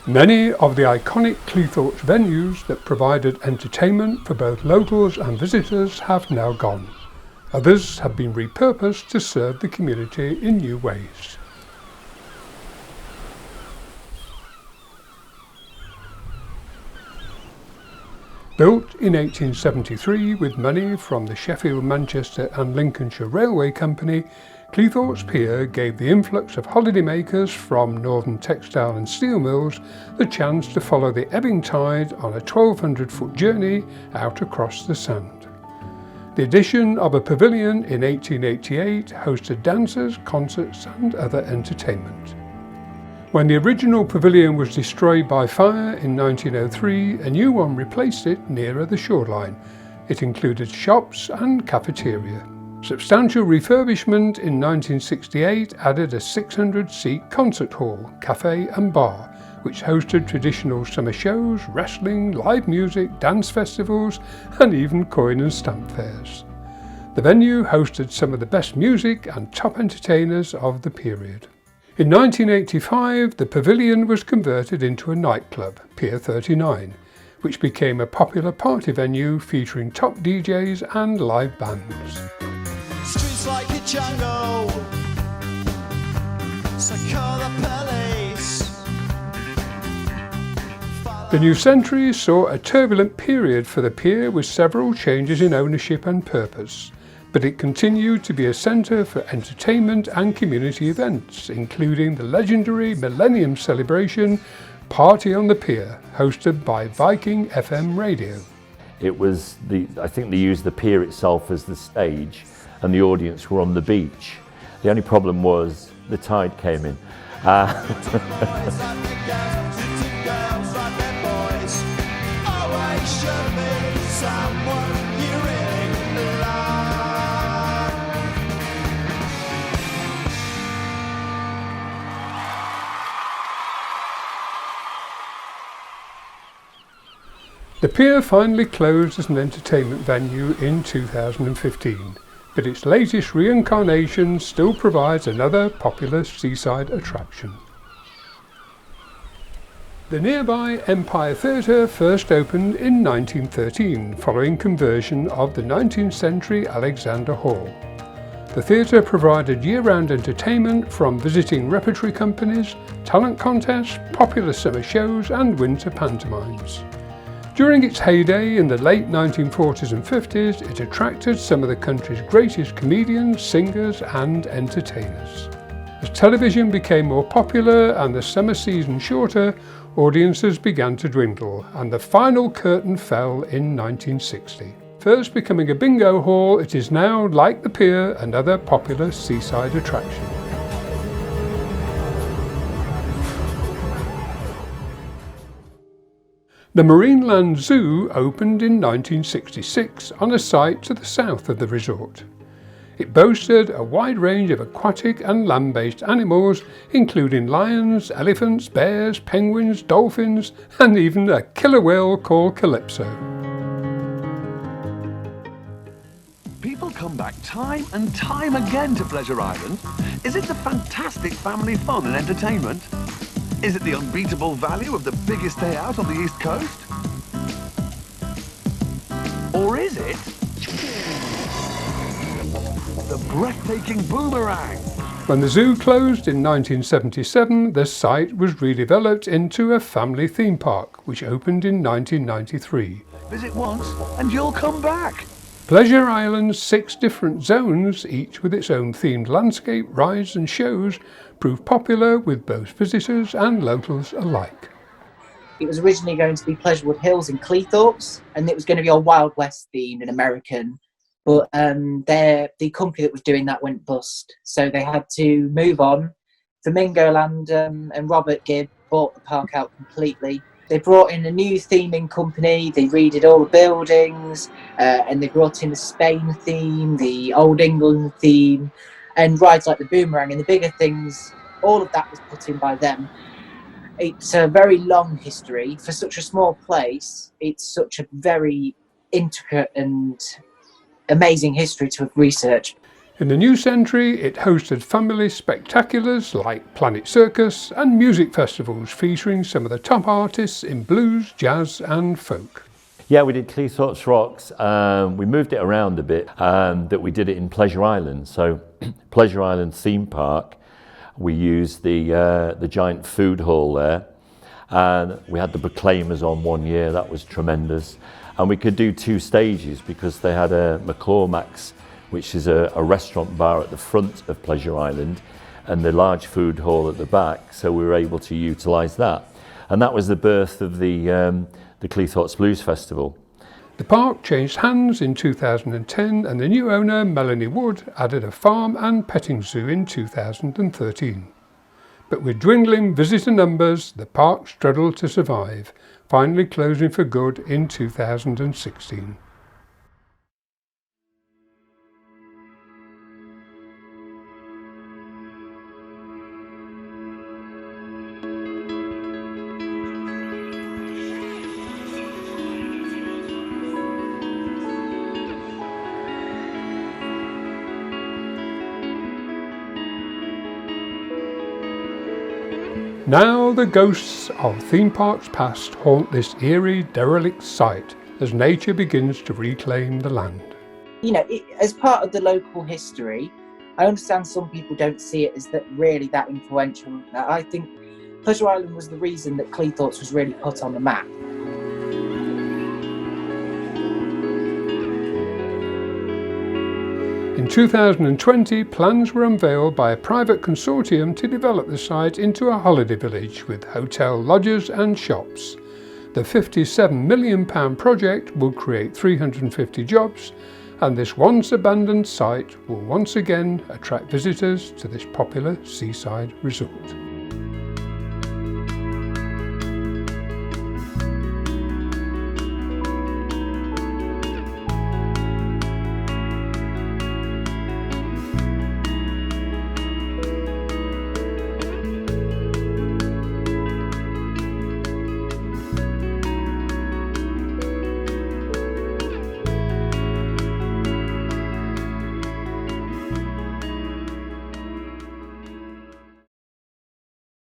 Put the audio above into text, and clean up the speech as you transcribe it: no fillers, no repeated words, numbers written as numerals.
Many of the iconic Cleethorpes venues that provided entertainment for both locals and visitors have now gone. Others have been repurposed to serve the community in new ways. Built in 1873 with money from the Sheffield, Manchester and Lincolnshire Railway Company, Cleethorpes Pier gave the influx of holidaymakers from northern textile and steel mills the chance to follow the ebbing tide on a 1,200-foot journey out across the sand. The addition of a pavilion in 1888 hosted dances, concerts and other entertainment. When the original pavilion was destroyed by fire in 1903, a new one replaced it nearer the shoreline. It included shops and cafeteria. Substantial refurbishment in 1968 added a 600-seat concert hall, cafe and bar, which hosted traditional summer shows, wrestling, live music, dance festivals and even coin and stamp fairs. The venue hosted some of the best music and top entertainers of the period. In 1985, the pavilion was converted into a nightclub, Pier 39, which became a popular party venue featuring top DJs and live bands. Streets like a jungle, so call the police. The new century saw a turbulent period for the pier with several changes in ownership and purpose. But it continued to be a centre for entertainment and community events, including the legendary Millennium Celebration Party on the Pier, hosted by Viking FM Radio. It was I think they used the pier itself as the stage and the audience were on the beach. The only problem was the tide came in. The pier finally closed as an entertainment venue in 2015, but its latest reincarnation still provides another popular seaside attraction. The nearby Empire Theatre first opened in 1913 following conversion of the 19th century Alexander Hall. The theatre provided year-round entertainment from visiting repertory companies, talent contests, popular summer shows and winter pantomimes. During its heyday in the late 1940s and 50s, it attracted some of the country's greatest comedians, singers and entertainers. As television became more popular and the summer season shorter, audiences began to dwindle and the final curtain fell in 1960. First becoming a bingo hall, it is now, like the pier, another popular seaside attraction. The Marineland Zoo opened in 1966 on a site to the south of the resort. It boasted a wide range of aquatic and land-based animals, including lions, elephants, bears, penguins, dolphins, and even a killer whale called Calypso. People come back time and time again to Pleasure Island. Is it the fantastic family fun and entertainment? Is it the unbeatable value of the biggest day out on the East Coast? Or is it the breathtaking boomerang? When the zoo closed in 1977, the site was redeveloped into a family theme park, which opened in 1993. Visit once and you'll come back. Pleasure Island's 6 different zones, each with its own themed landscape, rides and shows, proved popular with both visitors and locals alike. It was originally going to be Pleasurewood Hills in Cleethorpes, and it was going to be a Wild West themed and American, but the company that was doing that went bust, so they had to move on. Flamingo Land and Robert Gibb bought the park out completely. They brought in a new theming company, they redid all the buildings, and they brought in the Spain theme, the Old England theme, and rides like the Boomerang and the bigger things. All of that was put in by them. It's a very long history. For such a small place, it's such a very intricate and amazing history to have researched. In the new century, it hosted family spectaculars like Planet Circus and music festivals featuring some of the top artists in blues, jazz and folk. Yeah, we did Cleethorpes Rocks. We moved it around a bit, that we did it in Pleasure Island. So Pleasure Island theme park, we used the giant food hall there, and we had the Proclaimers on one year. That was tremendous. And we could do 2 stages because they had a McCormack's, which is a restaurant bar at the front of Pleasure Island, and the large food hall at the back, so we were able to utilise that. And that was the birth of the Cleethorpes Blues Festival. The park changed hands in 2010 and the new owner, Melanie Wood, added a farm and petting zoo in 2013. But with dwindling visitor numbers, the park struggled to survive, finally closing for good in 2016. Now the ghosts of theme parks past haunt this eerie, derelict site as nature begins to reclaim the land. You know, as part of the local history, I understand some people don't see it as really that influential. I think Pleasure Island was the reason that Cleethorpes was really put on the map. In 2020, plans were unveiled by a private consortium to develop the site into a holiday village with hotel lodges and shops. The £57 million project will create 350 jobs, and this once abandoned site will once again attract visitors to this popular seaside resort.